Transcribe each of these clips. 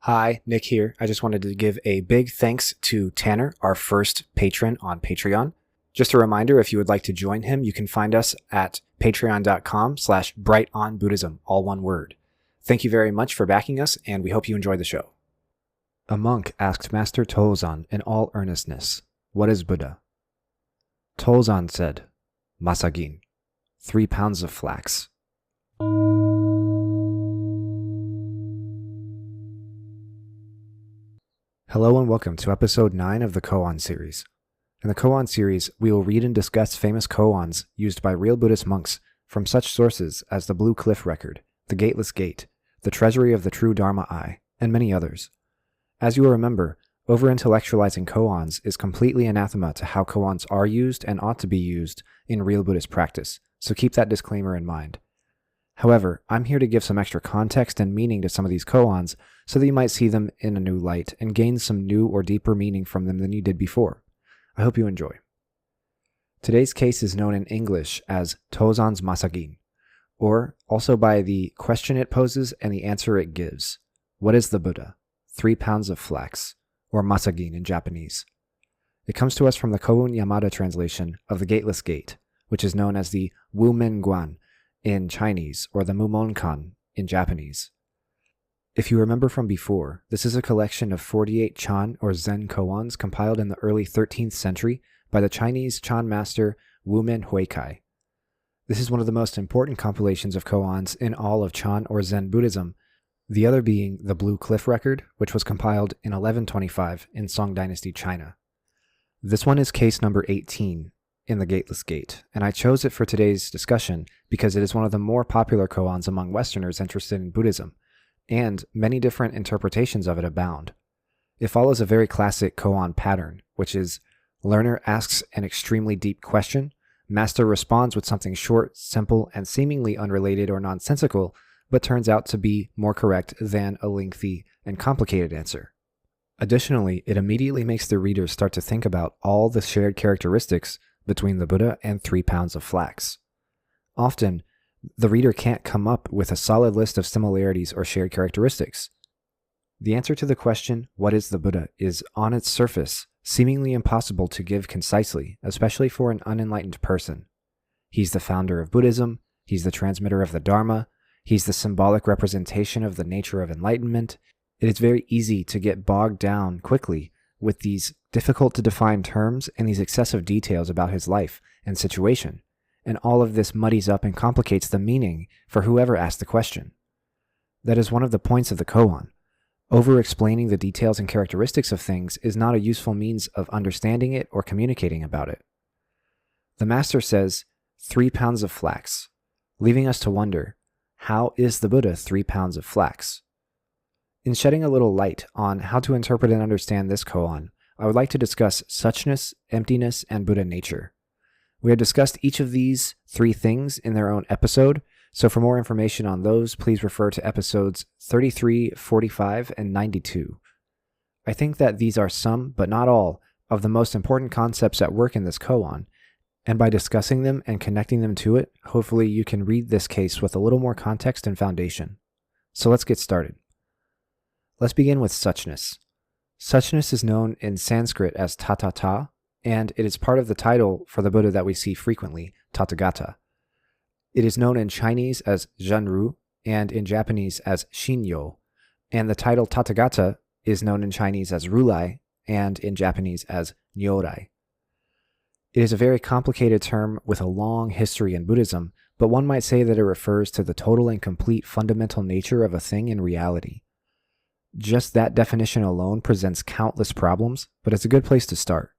Hi, Nick here. I just wanted to give a big thanks to Tanner, our first patron on Patreon. Just a reminder, if you would like to join him, you can find us at patreon.com/brightonbuddhism, all one word. Thank you very much for backing us, and we hope you enjoy the show. A monk asked Master Tozan in all earnestness, "What is Buddha?" Tozan said, "Masagin, 3 pounds of flax." Hello and welcome to episode 9 of the Kōan Series. In the Kōan Series, we will read and discuss famous koans used by real Buddhist monks from such sources as the Blue Cliff Record, the Gateless Gate, the Treasury of the True Dharma Eye, and many others. As you will remember, over-intellectualizing koans is completely anathema to how koans are used and ought to be used in real Buddhist practice, so keep that disclaimer in mind. However, I'm here to give some extra context and meaning to some of these koans so that you might see them in a new light and gain some new or deeper meaning from them than you did before. I hope you enjoy. Today's case is known in English as Tozan's Masagin, or also by the question it poses and the answer it gives. What is the Buddha? 3 pounds of flax, or Masagin in Japanese. It comes to us from the Koun Yamada translation of the Gateless Gate, which is known as the Wumen Guan in Chinese, or the Mumonkan in Japanese. If you remember from before, this is a collection of 48 Chan or Zen koans compiled in the early 13th century by the Chinese Chan master Wumen Huikai. This is one of the most important compilations of koans in all of Chan or Zen Buddhism, the other being the Blue Cliff Record, which was compiled in 1125 in Song Dynasty China. This one is case number 18 in the Gateless Gate, and I chose it for today's discussion because it is one of the more popular koans among Westerners interested in Buddhism, and many different interpretations of it abound. It follows a very classic koan pattern, which is learner asks an extremely deep question, master responds with something short, simple, and seemingly unrelated or nonsensical, but turns out to be more correct than a lengthy and complicated answer. Additionally, it immediately makes the reader start to think about all the shared characteristics between the Buddha and 3 pounds of flax. Often, the reader can't come up with a solid list of similarities or shared characteristics. The answer to the question, what is the Buddha, is on its surface seemingly impossible to give concisely, especially for an unenlightened person. He's the founder of Buddhism, he's the transmitter of the Dharma, he's the symbolic representation of the nature of enlightenment. It is very easy to get bogged down quickly with these difficult to define terms and these excessive details about his life and situation, and all of this muddies up and complicates the meaning for whoever asked the question. That is one of the points of the koan. Over-explaining the details and characteristics of things is not a useful means of understanding it or communicating about it. The master says, 3 pounds of flax, leaving us to wonder, how is the Buddha 3 pounds of flax? In shedding a little light on how to interpret and understand this koan, I would like to discuss suchness, emptiness, and Buddha nature. We have discussed each of these 3 things in their own episode, so for more information on those, please refer to episodes 33, 45, and 92. I think that these are some, but not all, of the most important concepts at work in this koan, and by discussing them and connecting them to it, hopefully you can read this case with a little more context and foundation. So let's get started. Let's begin with suchness. Suchness is known in Sanskrit as Tathata, and it is part of the title for the Buddha that we see frequently, Tathagata. It is known in Chinese as Zhenru and in Japanese as Shinyo, and the title Tathagata is known in Chinese as Rulai and in Japanese as Nyorai. It is a very complicated term with a long history in Buddhism, but one might say that it refers to the total and complete fundamental nature of a thing in reality. Just that definition alone presents countless problems, but it's a good place to start.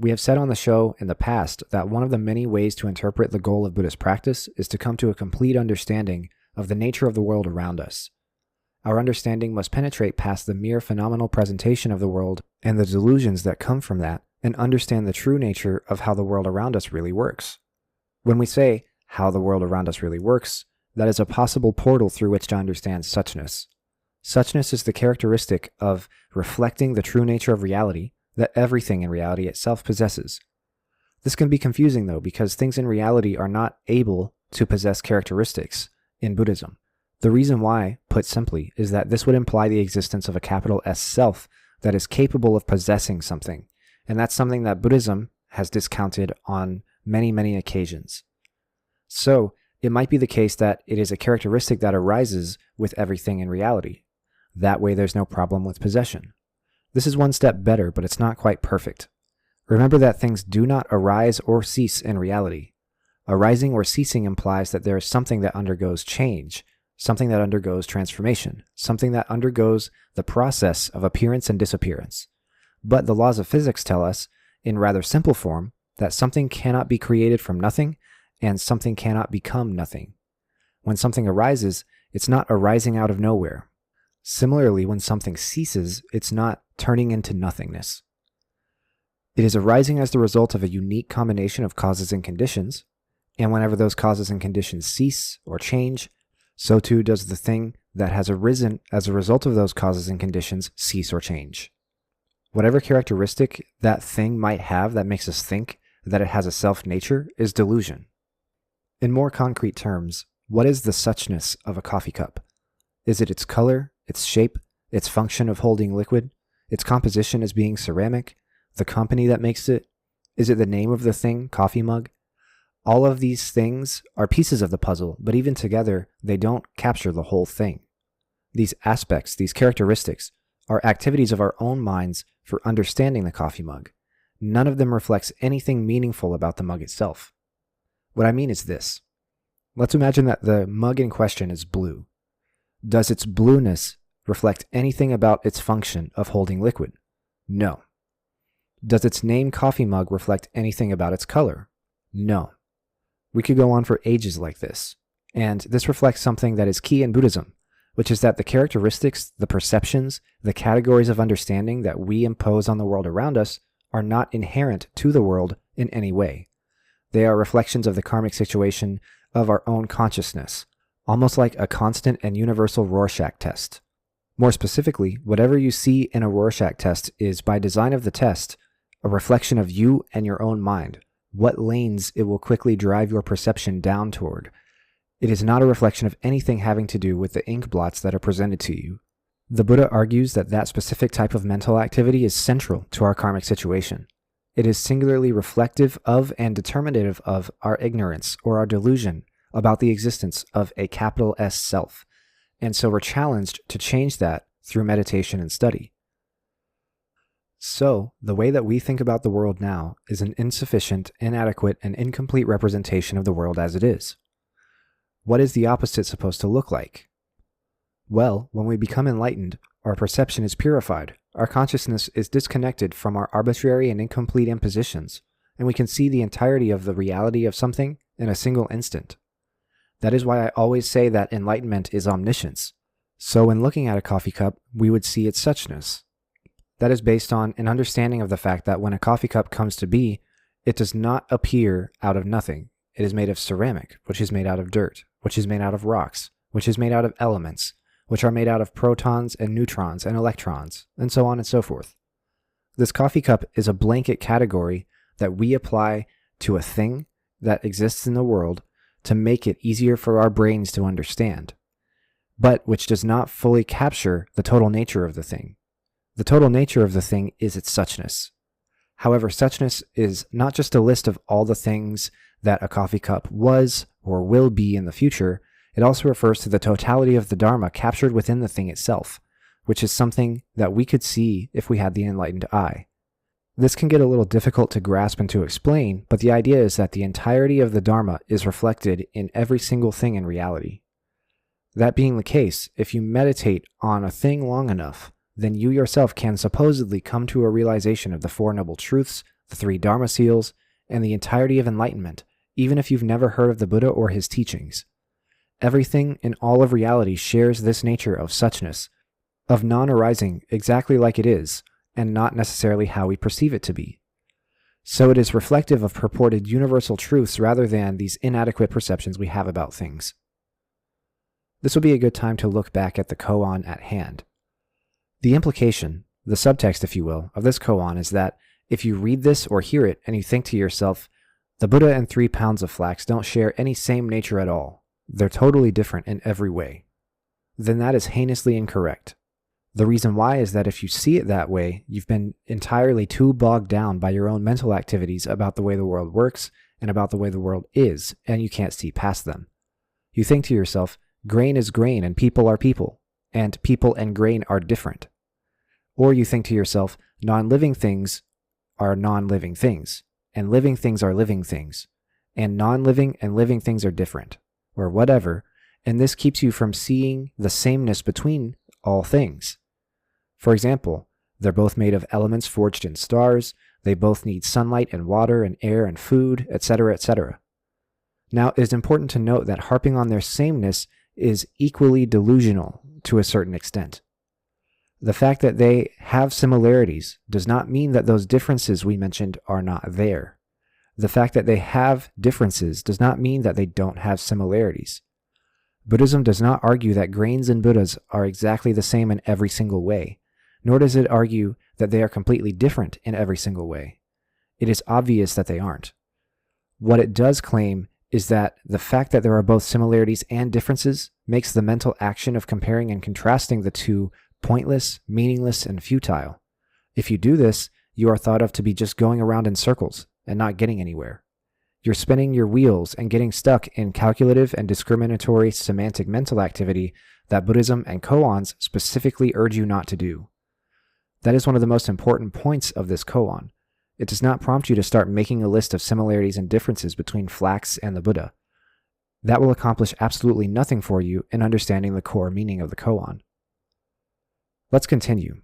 We have said on the show in the past that one of the many ways to interpret the goal of Buddhist practice is to come to a complete understanding of the nature of the world around us. Our understanding must penetrate past the mere phenomenal presentation of the world and the delusions that come from that, and understand the true nature of how the world around us really works. When we say how the world around us really works, that is a possible portal through which to understand suchness. Suchness is the characteristic of reflecting the true nature of reality that everything in reality itself possesses. This can be confusing though, because things in reality are not able to possess characteristics in Buddhism. The reason why, put simply, is that this would imply the existence of a capital S self that is capable of possessing something, and that's something that Buddhism has discounted on many, many occasions. So, it might be the case that it is a characteristic that arises with everything in reality. That way there's no problem with possession. This is one step better, but it's not quite perfect. Remember that things do not arise or cease in reality. Arising or ceasing implies that there is something that undergoes change, something that undergoes transformation, something that undergoes the process of appearance and disappearance. But the laws of physics tell us, in rather simple form, that something cannot be created from nothing, and something cannot become nothing. When something arises, it's not arising out of nowhere. Similarly, when something ceases, it's not turning into nothingness. It is arising as the result of a unique combination of causes and conditions, and whenever those causes and conditions cease or change, so too does the thing that has arisen as a result of those causes and conditions cease or change. Whatever characteristic that thing might have that makes us think that it has a self-nature is delusion. In more concrete terms, what is the suchness of a coffee cup? Is it its color, its shape, its function of holding liquid, its composition as being ceramic, the company that makes it? Is it the name of the thing, coffee mug? All of these things are pieces of the puzzle, but even together, they don't capture the whole thing. These aspects, these characteristics, are activities of our own minds for understanding the coffee mug. None of them reflects anything meaningful about the mug itself. What I mean is this. Let's imagine that the mug in question is blue. Does its blueness reflect anything about its function of holding liquid? No. Does its name coffee mug reflect anything about its color? No. We could go on for ages like this. And this reflects something that is key in Buddhism, which is that the characteristics, the perceptions, the categories of understanding that we impose on the world around us are not inherent to the world in any way. They are reflections of the karmic situation of our own consciousness, almost like a constant and universal Rorschach test. More specifically, whatever you see in a Rorschach test is, by design of the test, a reflection of you and your own mind, what lanes it will quickly drive your perception down toward. It is not a reflection of anything having to do with the ink blots that are presented to you. The Buddha argues that that specific type of mental activity is central to our karmic situation. It is singularly reflective of and determinative of our ignorance or our delusion about the existence of a capital S self, and so we're challenged to change that through meditation and study. So, the way that we think about the world now is an insufficient, inadequate, and incomplete representation of the world as it is. What is the opposite supposed to look like? Well, when we become enlightened, our perception is purified, our consciousness is disconnected from our arbitrary and incomplete impositions, and we can see the entirety of the reality of something in a single instant. That is why I always say that enlightenment is omniscience. So when looking at a coffee cup, we would see its suchness. That is based on an understanding of the fact that when a coffee cup comes to be, it does not appear out of nothing. It is made of ceramic, which is made out of dirt, which is made out of rocks, which is made out of elements, which are made out of protons and neutrons and electrons, and so on and so forth. This coffee cup is a blanket category that we apply to a thing that exists in the world to make it easier for our brains to understand, but which does not fully capture the total nature of the thing. The total nature of the thing is its suchness. However, suchness is not just a list of all the things that a coffee cup was or will be in the future. It also refers to the totality of the Dharma captured within the thing itself, which is something that we could see if we had the enlightened eye. This can get a little difficult to grasp and to explain, but the idea is that the entirety of the Dharma is reflected in every single thing in reality. That being the case, if you meditate on a thing long enough, then you yourself can supposedly come to a realization of the Four Noble Truths, the Three Dharma Seals, and the entirety of enlightenment, even if you've never heard of the Buddha or his teachings. Everything in all of reality shares this nature of suchness, of non-arising exactly like it is, and not necessarily how we perceive it to be. So it is reflective of purported universal truths rather than these inadequate perceptions we have about things. This will be a good time to look back at the koan at hand. The implication, the subtext if you will, of this koan is that if you read this or hear it and you think to yourself, the Buddha and 3 pounds of flax don't share any same nature at all. They're totally different in every way. then that is heinously incorrect. The reason why is that if you see it that way, you've been entirely too bogged down by your own mental activities about the way the world works and about the way the world is, and you can't see past them. You think to yourself, grain is grain and people are people, and people and grain are different. Or you think to yourself, non-living things are non-living things, and living things are living things, and non-living and living things are different, or whatever, and this keeps you from seeing the sameness between all things. For example, they're both made of elements forged in stars, they both need sunlight and water and air and food, etc., etc. Now, it is important to note that harping on their sameness is equally delusional to a certain extent. The fact that they have similarities does not mean that those differences we mentioned are not there. The fact that they have differences does not mean that they don't have similarities. Buddhism does not argue that grains and Buddhas are exactly the same in every single way, nor does it argue that they are completely different in every single way. It is obvious that they aren't. What it does claim is that the fact that there are both similarities and differences makes the mental action of comparing and contrasting the two pointless, meaningless, and futile. If you do this, you are thought of to be just going around in circles and not getting anywhere. You're spinning your wheels and getting stuck in calculative and discriminatory semantic mental activity that Buddhism and koans specifically urge you not to do. That is one of the most important points of this koan. It does not prompt you to start making a list of similarities and differences between Flax and the Buddha. That will accomplish absolutely nothing for you in understanding the core meaning of the koan. Let's continue.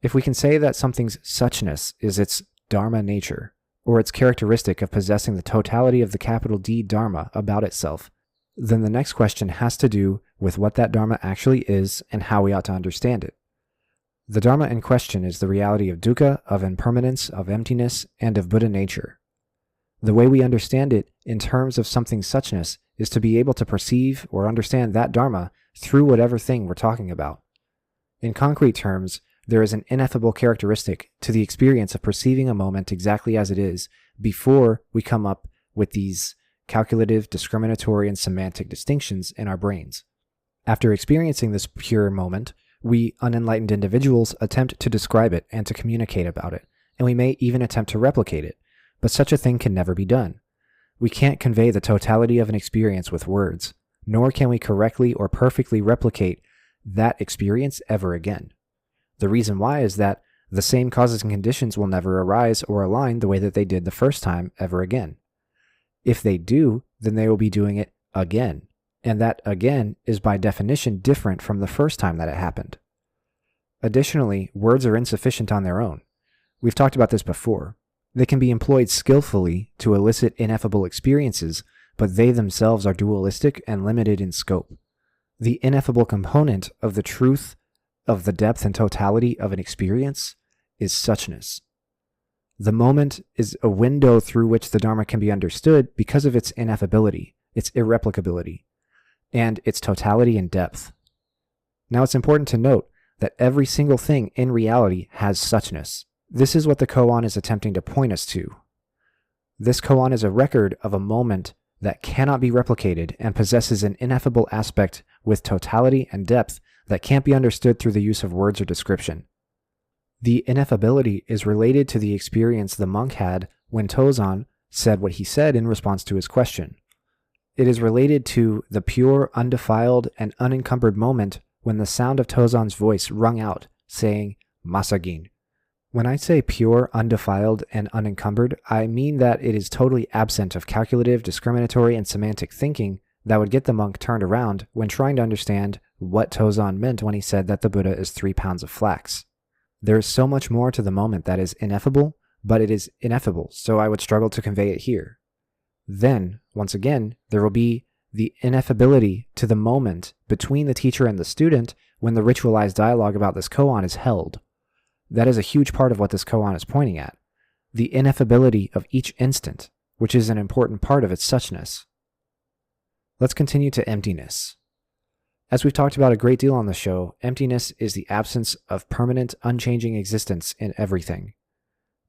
If we can say that something's suchness is its dharma nature, or its characteristic of possessing the totality of the capital D dharma about itself, then the next question has to do with what that dharma actually is and how we ought to understand it. The dharma in question is the reality of dukkha, of impermanence, of emptiness, and of Buddha nature. The way we understand it in terms of something's suchness is to be able to perceive or understand that dharma through whatever thing we're talking about. In concrete terms, there is an ineffable characteristic to the experience of perceiving a moment exactly as it is before we come up with these calculative, discriminatory, and semantic distinctions in our brains. After experiencing this pure moment, we unenlightened individuals attempt to describe it and to communicate about it, and we may even attempt to replicate it, but such a thing can never be done. We can't convey the totality of an experience with words, nor can we correctly or perfectly replicate that experience ever again. The reason why is that the same causes and conditions will never arise or align the way that they did the first time ever again. If they do, then they will be doing it again, and that again is by definition different from the first time that it happened. Additionally, words are insufficient on their own. We've talked about this before. They can be employed skillfully to elicit ineffable experiences, but they themselves are dualistic and limited in scope. The ineffable component of the truth of the depth and totality of an experience is suchness. The moment is a window through which the Dharma can be understood because of its ineffability, its irreplicability, and its totality and depth. Now it's important to note that every single thing in reality has suchness. This is what the koan is attempting to point us to. This koan is a record of a moment that cannot be replicated and possesses an ineffable aspect with totality and depth that can't be understood through the use of words or description. The ineffability is related to the experience the monk had when Tozan said what he said in response to his question. It is related to the pure, undefiled, and unencumbered moment when the sound of Tozan's voice rung out, saying, Masagin. When I say pure, undefiled, and unencumbered, I mean that it is totally absent of calculative, discriminatory, and semantic thinking that would get the monk turned around when trying to understand what Tozan meant when he said that the Buddha is 3 pounds of flax. There is so much more to the moment that is ineffable, but it is ineffable, so I would struggle to convey it here. Then, once again, there will be the ineffability to the moment between the teacher and the student when the ritualized dialogue about this koan is held. That is a huge part of what this koan is pointing at. The ineffability of each instant, which is an important part of its suchness. Let's continue to emptiness. As we've talked about a great deal on the show, emptiness is the absence of permanent, unchanging existence in everything.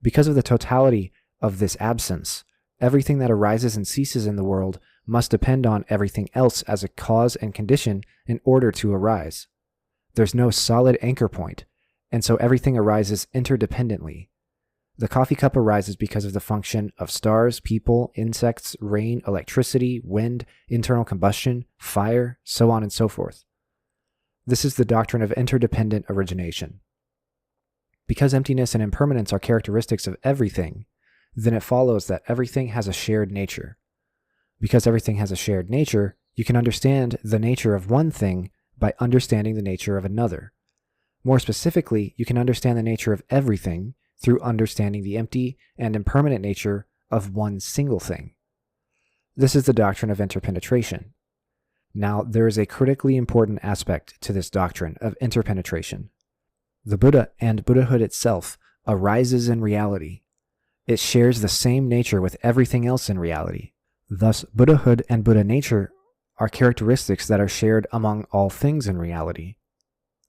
Because of the totality of this absence, everything that arises and ceases in the world must depend on everything else as a cause and condition in order to arise. There's no solid anchor point, and so everything arises interdependently. The coffee cup arises because of the function of stars, people, insects, rain, electricity, wind, internal combustion, fire, so on and so forth. This is the doctrine of interdependent origination. Because emptiness and impermanence are characteristics of everything, then it follows that everything has a shared nature. Because everything has a shared nature, you can understand the nature of one thing by understanding the nature of another. More specifically, you can understand the nature of everything through understanding the empty and impermanent nature of one single thing. This is the doctrine of interpenetration. Now, there is a critically important aspect to this doctrine of interpenetration. The Buddha and Buddhahood itself arises in reality. It shares the same nature with everything else in reality. Thus, Buddhahood and Buddha nature are characteristics that are shared among all things in reality.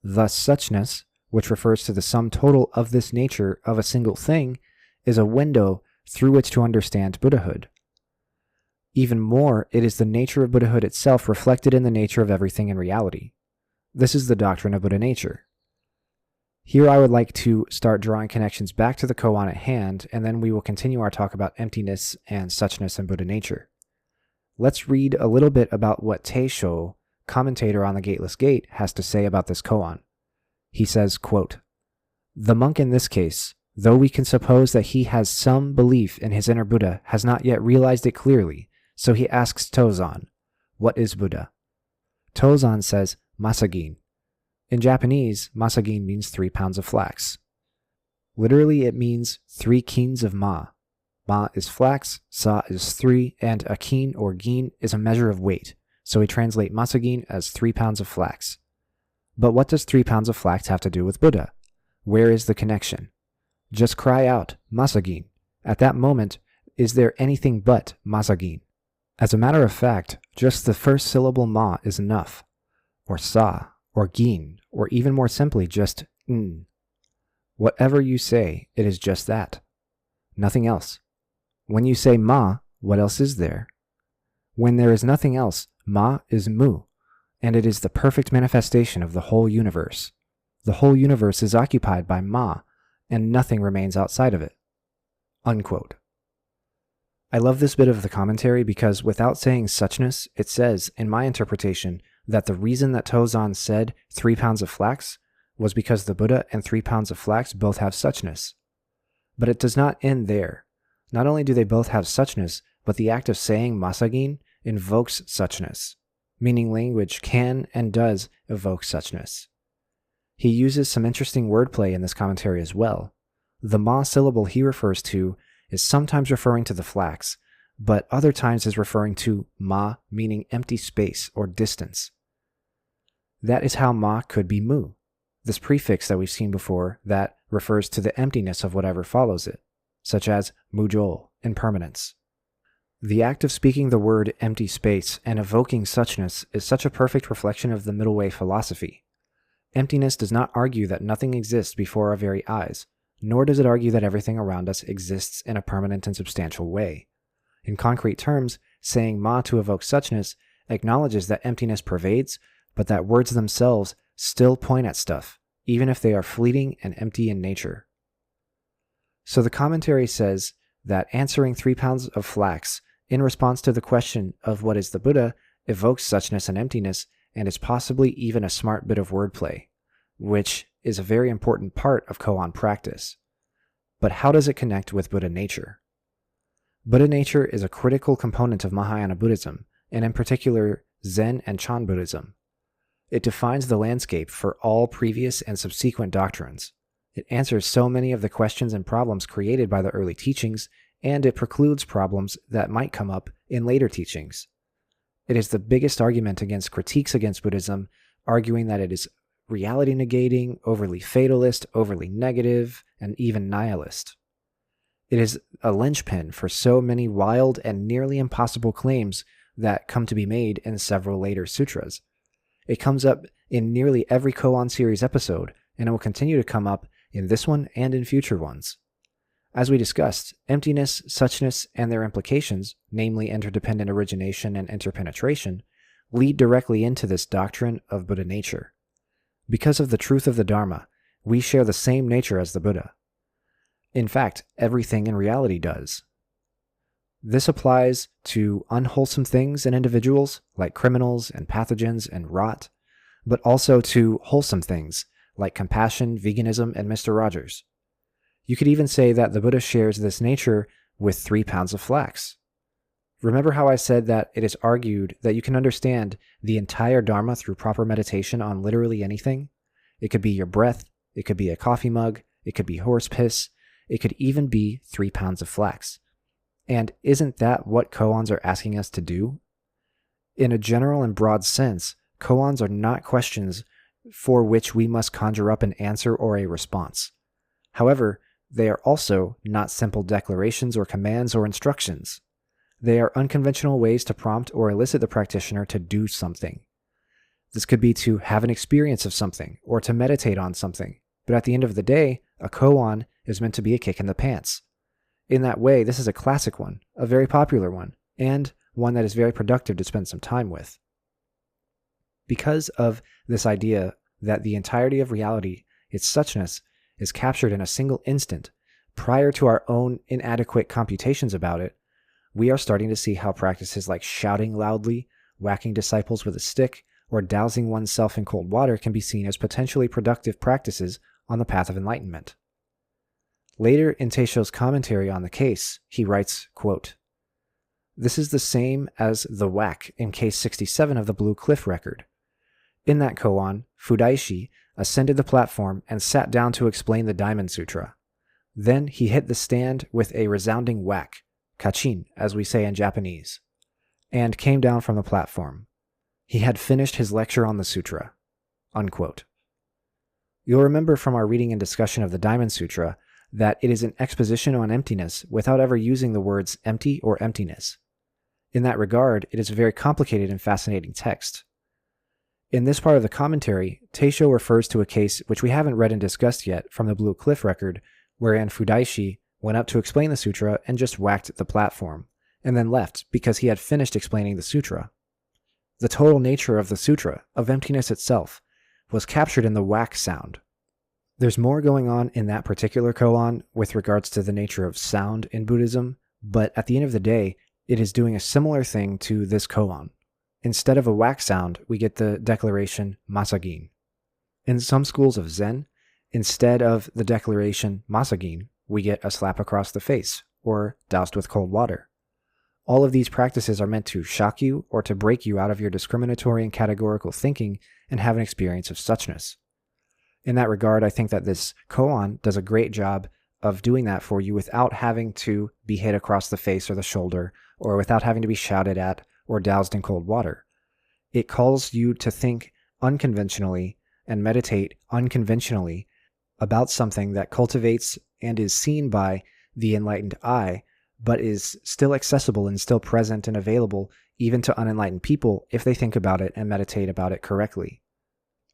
Thus, suchness, which refers to the sum total of this nature of a single thing, is a window through which to understand Buddhahood. Even more, it is the nature of Buddhahood itself reflected in the nature of everything in reality. This is the doctrine of Buddha nature. Here I would like to start drawing connections back to the koan at hand, and then we will continue our talk about emptiness and suchness and Buddha nature. Let's read a little bit about what Kensho, commentator on the Gateless Gate, has to say about this koan. He says, quote, "The monk in this case, though we can suppose that he has some belief in his inner Buddha, has not yet realized it clearly, so he asks Tozan, 'What is Buddha?' Tozan says, 'Masagin.' In Japanese, masagin means 3 pounds of flax. Literally, it means 3 kins of ma. Ma is flax, sa is 3, and a kin or gin is a measure of weight, so we translate masagin as 3 pounds of flax. But what does 3 pounds of flax have to do with Buddha? Where is the connection? Just cry out, masagin. At that moment, is there anything but masagin? As a matter of fact, just the first syllable ma is enough, or sa, or gin, or even more simply just n. Whatever you say, it is just that. Nothing else. When you say ma, what else is there? When there is nothing else, ma is mu, and it is the perfect manifestation of the whole universe. The whole universe is occupied by ma, and nothing remains outside of it." Unquote. I love this bit of the commentary because without saying suchness, it says, in my interpretation, that the reason that Tozan said 3 pounds of flax was because the Buddha and 3 pounds of flax both have suchness. But it does not end there. Not only do they both have suchness, but the act of saying masagin invokes suchness, meaning language can and does evoke suchness. He uses some interesting wordplay in this commentary as well. The ma syllable he refers to is sometimes referring to the flax, but other times is referring to ma, meaning empty space or distance. That is how ma could be mu, this prefix that we've seen before that refers to the emptiness of whatever follows it, such as mujol, impermanence. The act of speaking the word empty space and evoking suchness is such a perfect reflection of the middle way philosophy. Emptiness does not argue that nothing exists before our very eyes, nor does it argue that everything around us exists in a permanent and substantial way. In concrete terms, saying ma to evoke suchness acknowledges that emptiness pervades, but that words themselves still point at stuff, even if they are fleeting and empty in nature. So the commentary says that answering 3 pounds of flax in response to the question of what is the Buddha evokes suchness and emptiness and is possibly even a smart bit of wordplay, which is a very important part of koan practice. But how does it connect with Buddha nature? Buddha nature is a critical component of Mahayana Buddhism, and in particular Zen and Chan Buddhism. It defines the landscape for all previous and subsequent doctrines. It answers so many of the questions and problems created by the early teachings, and it precludes problems that might come up in later teachings. It is the biggest argument against critiques against Buddhism, arguing that it is reality negating, overly fatalist, overly negative, and even nihilist. It is a linchpin for so many wild and nearly impossible claims that come to be made in several later sutras. It comes up in nearly every Kōan Series episode, and it will continue to come up in this one and in future ones. As we discussed, emptiness, suchness, and their implications, namely interdependent origination and interpenetration, lead directly into this doctrine of Buddha nature. Because of the truth of the Dharma, we share the same nature as the Buddha. In fact, everything in reality does. This applies to unwholesome things in individuals, like criminals and pathogens and rot, but also to wholesome things, like compassion, veganism, and Mr. Rogers. You could even say that the Buddha shares this nature with 3 pounds of flax. Remember how I said that it is argued that you can understand the entire Dharma through proper meditation on literally anything? It could be your breath, it could be a coffee mug, it could be horse piss, it could even be 3 pounds of flax. And isn't that what koans are asking us to do? In a general and broad sense, koans are not questions for which we must conjure up an answer or a response. However, they are also not simple declarations or commands or instructions. They are unconventional ways to prompt or elicit the practitioner to do something. This could be to have an experience of something or to meditate on something, but at the end of the day, a koan is meant to be a kick in the pants. In that way, this is a classic one, a very popular one, and one that is very productive to spend some time with. Because of this idea that the entirety of reality, its suchness, is captured in a single instant, prior to our own inadequate computations about it, we are starting to see how practices like shouting loudly, whacking disciples with a stick, or dousing oneself in cold water can be seen as potentially productive practices on the path of enlightenment. Later in Teisho's commentary on the case, he writes, quote, "This is the same as the whack in case 67 of the Blue Cliff record. In that koan, Fudaishi ascended the platform and sat down to explain the Diamond Sutra. Then he hit the stand with a resounding whack, kachin, as we say in Japanese, and came down from the platform. He had finished his lecture on the Sutra." Unquote. You'll remember from our reading and discussion of the Diamond Sutra that it is an exposition on emptiness without ever using the words empty or emptiness. In that regard, it is a very complicated and fascinating text. In this part of the commentary, Teisho refers to a case which we haven't read and discussed yet from the Blue Cliff record, wherein Fudaishi went up to explain the sutra and just whacked the platform, and then left because he had finished explaining the sutra. The total nature of the sutra, of emptiness itself, was captured in the whack sound. There's more going on in that particular koan with regards to the nature of sound in Buddhism, but at the end of the day, it is doing a similar thing to this koan. Instead of a whack sound, we get the declaration masagin. In some schools of Zen, instead of the declaration masagin, we get a slap across the face, or doused with cold water. All of these practices are meant to shock you or to break you out of your discriminatory and categorical thinking and have an experience of suchness. In that regard, I think that this koan does a great job of doing that for you without having to be hit across the face or the shoulder, or without having to be shouted at or doused in cold water. It calls you to think unconventionally and meditate unconventionally about something that cultivates and is seen by the enlightened eye, but is still accessible and still present and available even to unenlightened people if they think about it and meditate about it correctly.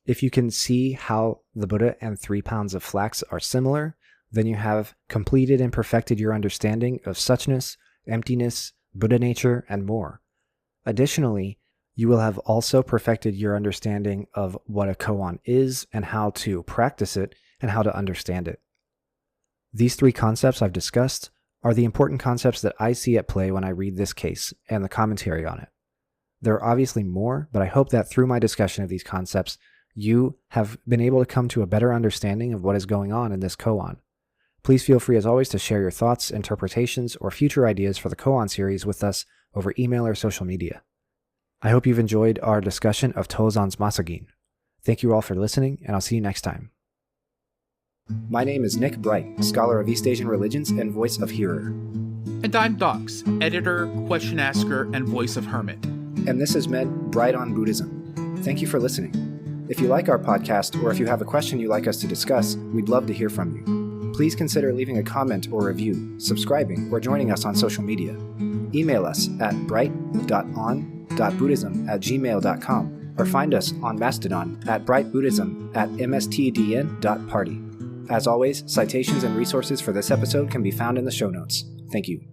If you can see how the Buddha and 3 pounds of flax are similar, then you have completed and perfected your understanding of suchness, emptiness, Buddha nature, and more. Additionally, you will have also perfected your understanding of what a koan is and how to practice it and how to understand it. These 3 concepts I've discussed are the important concepts that I see at play when I read this case and the commentary on it. There are obviously more, but I hope that through my discussion of these concepts, you have been able to come to a better understanding of what is going on in this koan. Please feel free as always to share your thoughts, interpretations, or future ideas for the Kōan series with us over email or social media. I hope you've enjoyed our discussion of Tozan's Masagin. Thank you all for listening, and I'll see you next time. My name is Nick Wright, scholar of East Asian religions and voice of Hearer. And I'm Docs, editor, question asker, and voice of Hermit. And this has meant Bright on Buddhism. Thank you for listening. If you like our podcast, or if you have a question you'd like us to discuss, we'd love to hear from you. Please consider leaving a comment or review, subscribing, or joining us on social media. Email us at bright.on.buddhism@gmail.com or find us on Mastodon at brightbuddhism@mstdn.party. As always, citations and resources for this episode can be found in the show notes. Thank you.